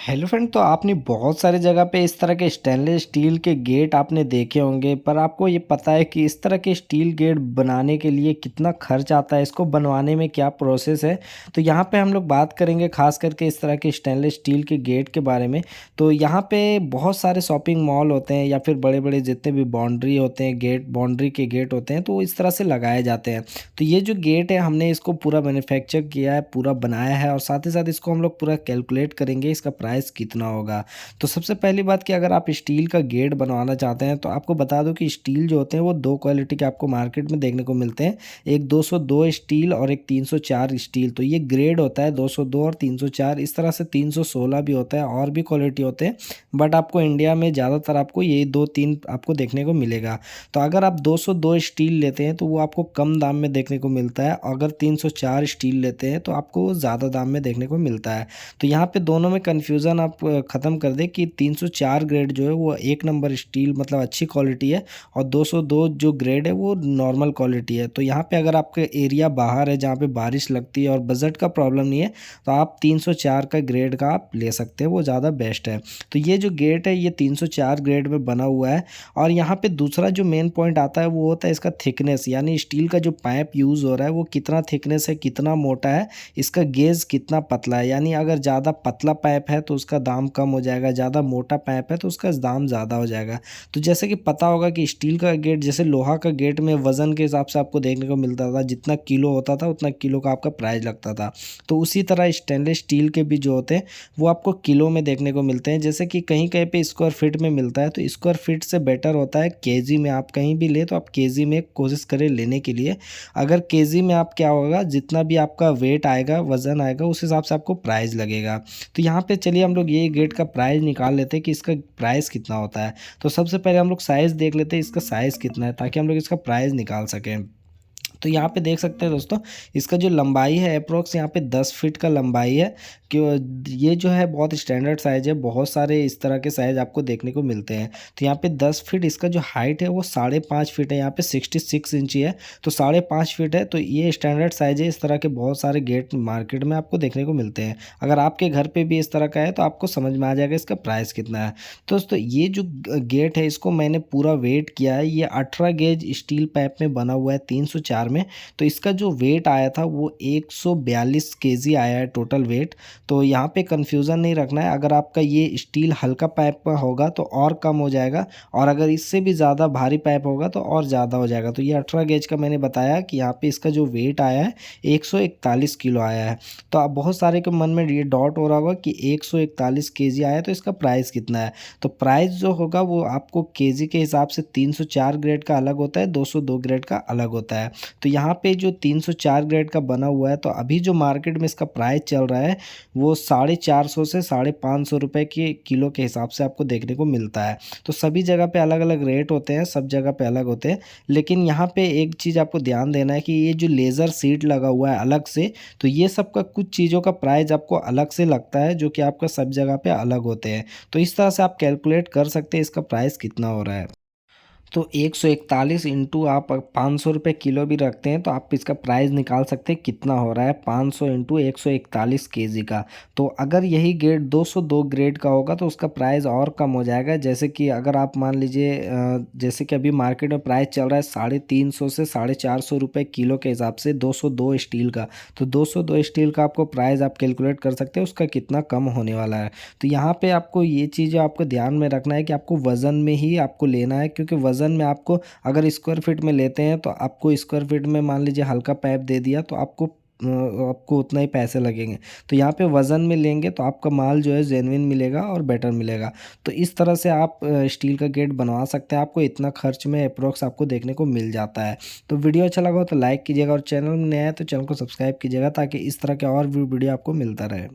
Hello friend, तो आपने बहुत सारी जगह पे इस तरह के स्टेनलेस स्टील के गेट आपने देखे होंगे, पर आपको ये पता है कि इस तरह के स्टील गेट बनाने के लिए कितना खर्च आता है, इसको बनवाने में क्या प्रोसेस है। तो यहाँ पे हम लोग बात करेंगे खास करके इस तरह के स्टेनलेस स्टील के गेट के बारे में। तो यहाँ पे बहुत सारे शॉपिंग मॉल होते हैं या फिर बड़े बड़े जितने भी बाउंड्री होते हैं, गेट बाउंड्री के गेट होते हैं, तो इस तरह से लगाए जाते हैं। तो ये जो गेट है, हमने इसको पूरा मैन्युफैक्चर किया है, पूरा बनाया है, और साथ ही साथ इसको हम लोग पूरा कैलकुलेट करेंगे इसका प्राइस कितना होगा। तो सबसे पहली बात कि अगर आप स्टील का गेट बनवाना चाहते हैं, तो आपको बता दो कि स्टील जो होते हैं वो दो क्वालिटी के आपको मार्केट में देखने को मिलते हैं। एक 202 स्टील और एक 304 स्टील। तो ये ग्रेड होता है 202 और 304। इस तरह से 316 भी होता है, और भी क्वालिटी होते हैं, बट आपको इंडिया में ज़्यादातर आपको ये दो तीन आपको देखने को मिलेगा। तो अगर आप 202 स्टील लेते हैं तो वो आपको कम दाम में देखने को मिलता है, अगर 304 स्टील लेते हैं तो आपको ज़्यादा दाम में देखने को मिलता है। तो यहाँ पे दोनों में कन्फ्यूज़न आप ख़त्म कर दें कि 304 ग्रेड जो है वो एक नंबर स्टील मतलब अच्छी क्वालिटी है, और 202 जो ग्रेड है वो नॉर्मल क्वालिटी है। तो यहाँ पे अगर आपका एरिया बाहर है जहाँ पे बारिश लगती है और बजट का प्रॉब्लम नहीं है, तो आप 304 का ग्रेड का आप ले सकते हैं, वो ज़्यादा बेस्ट है। तो ये जो गेट है ये 304 ग्रेड में बना हुआ है। और यहाँ पे दूसरा जो मेन पॉइंट आता है वो होता है इसका थिकनेस, यानी स्टील का जो पाइप यूज़ हो रहा है वो कितना थिकनेस है, कितना मोटा है, इसका गेज कितना पतला है। यानी अगर ज़्यादा पतला पाइप है तो उसका दाम कम हो जाएगा, ज़्यादा मोटा पाइप है तो उसका दाम ज़्यादा हो जाएगा। तो जैसे कि पता होगा कि स्टील का गेट, जैसे लोहा का गेट में वज़न के हिसाब से आपको देखने को मिलता था, जितना किलो होता था उतना किलो का आपका प्राइस लगता था। तो उसी तरह स्टेनलेस स्टील के भी जो होते हैं वो आपको किलो में देखने को मिलते हैं। जैसे कि कहीं कहीं पे स्क्वायर फीट में मिलता है, तो स्क्वायर फीट से बेटर होता है केजी में। आप कहीं भी ले तो आप केजी में कोशिश करें लेने के लिए। अगर केजी में आप क्या होगा, जितना भी आपका वेट आएगा, वज़न आएगा, उस हिसाब से आपको प्राइस लगेगा। तो यहाँ पे चलिए हम लोग ये गेट का प्राइस निकाल लेते हैं कि इसका प्राइस कितना होता है। तो सबसे पहले हम लोग साइज़ देख लेते हैं इसका साइज़ कितना है, ताकि हम लोग इसका प्राइस निकाल सकें। तो यहाँ पे देख सकते हैं दोस्तों, इसका जो लंबाई है अप्रोक्स यहाँ पे 10 फीट का लंबाई है। कि ये जो है बहुत स्टैंडर्ड साइज़ है, बहुत सारे इस तरह के साइज़ आपको देखने को मिलते हैं। तो यहाँ पे 10 फीट इसका जो हाइट है वो 5.5 फीट है, यहाँ पे 66 इंची है, तो 5.5 फीट है। तो ये स्टैंडर्ड साइज़ है। इस तरह के बहुत सारे गेट मार्केट में आपको देखने को मिलते हैं। अगर आपके घर पे भी इस तरह का है तो आपको समझ में आ जाएगा इसका प्राइस कितना है। तो दोस्तों ये जो गेट है इसको मैंने पूरा वेट किया है। ये 18 गेज स्टील पाइप में बना हुआ है 304 में। तो इसका जो वेट आया था वो 142 केजी आया है टोटल वेट। तो यहाँ पे कंफ्यूजन नहीं रखना है, अगर आपका ये स्टील हल्का पाइप का होगा तो और कम हो जाएगा, और अगर इससे भी ज़्यादा भारी पाइप होगा तो और ज़्यादा हो जाएगा। तो ये 18 गेज का मैंने बताया कि यहाँ पे इसका जो वेट आया है 141 किलो आया है। तो आप बहुत सारे के मन में ये डाउट हो रहा होगा कि 141 केजी आया तो इसका प्राइस कितना है। तो प्राइस जो होगा वो आपको केजी के हिसाब से 304 ग्रेड का अलग होता है, 202 ग्रेड का अलग होता है। तो यहाँ पे जो 304 ग्रेड का बना हुआ है, तो अभी जो मार्केट में इसका प्राइस चल रहा है वो 450 से 550 रुपये के किलो के हिसाब से आपको देखने को मिलता है। तो सभी जगह पे अलग अलग रेट होते हैं, सब जगह पे अलग होते हैं। लेकिन यहाँ पे एक चीज़ आपको ध्यान देना है कि ये जो लेज़र सीट लगा हुआ है अलग से, तो ये सब का कुछ चीज़ों का प्राइस आपको अलग से लगता है, जो कि आपका सब जगह पे अलग होते हैं। तो इस तरह से आप कैलकुलेट कर सकते हैं इसका प्राइस कितना हो रहा है। तो 141 इंटू आप 500 रुपये किलो भी रखते हैं तो आप इसका प्राइस निकाल सकते हैं कितना हो रहा है, 500 इंटू 141 केजी का। तो अगर यही ग्रेड 202 ग्रेड का होगा तो उसका प्राइस और कम हो जाएगा। जैसे कि अगर आप मान लीजिए जैसे कि अभी मार्केट में प्राइस चल रहा है 350 से 450 रुपये किलो के हिसाब से 202 स्टील का। तो 202 स्टील का आपको प्राइस आप कैलकुलेट कर सकते हैं उसका कितना कम होने वाला है। तो यहाँ पे आपको ये चीज़ें आपको ध्यान में रखना है कि आपको वज़न में ही आपको लेना है, क्योंकि वज़न में आपको अगर स्क्वायर फीट में लेते हैं तो आपको स्क्वायर फीट में मान लीजिए हल्का पाइप दे दिया तो आपको उतना ही पैसे लगेंगे। तो यहाँ पे वज़न में लेंगे तो आपका माल जो है जेन्युइन मिलेगा और बेटर मिलेगा। तो इस तरह से आप स्टील का गेट बनवा सकते हैं, आपको इतना खर्च में अप्रोक्स आपको देखने को मिल जाता है। तो वीडियो अच्छा लगा हो तो लाइक कीजिएगा, और चैनल में नया है तो चैनल को सब्सक्राइब कीजिएगा, ताकि इस तरह के और भी वीडियो आपको मिलता रहे।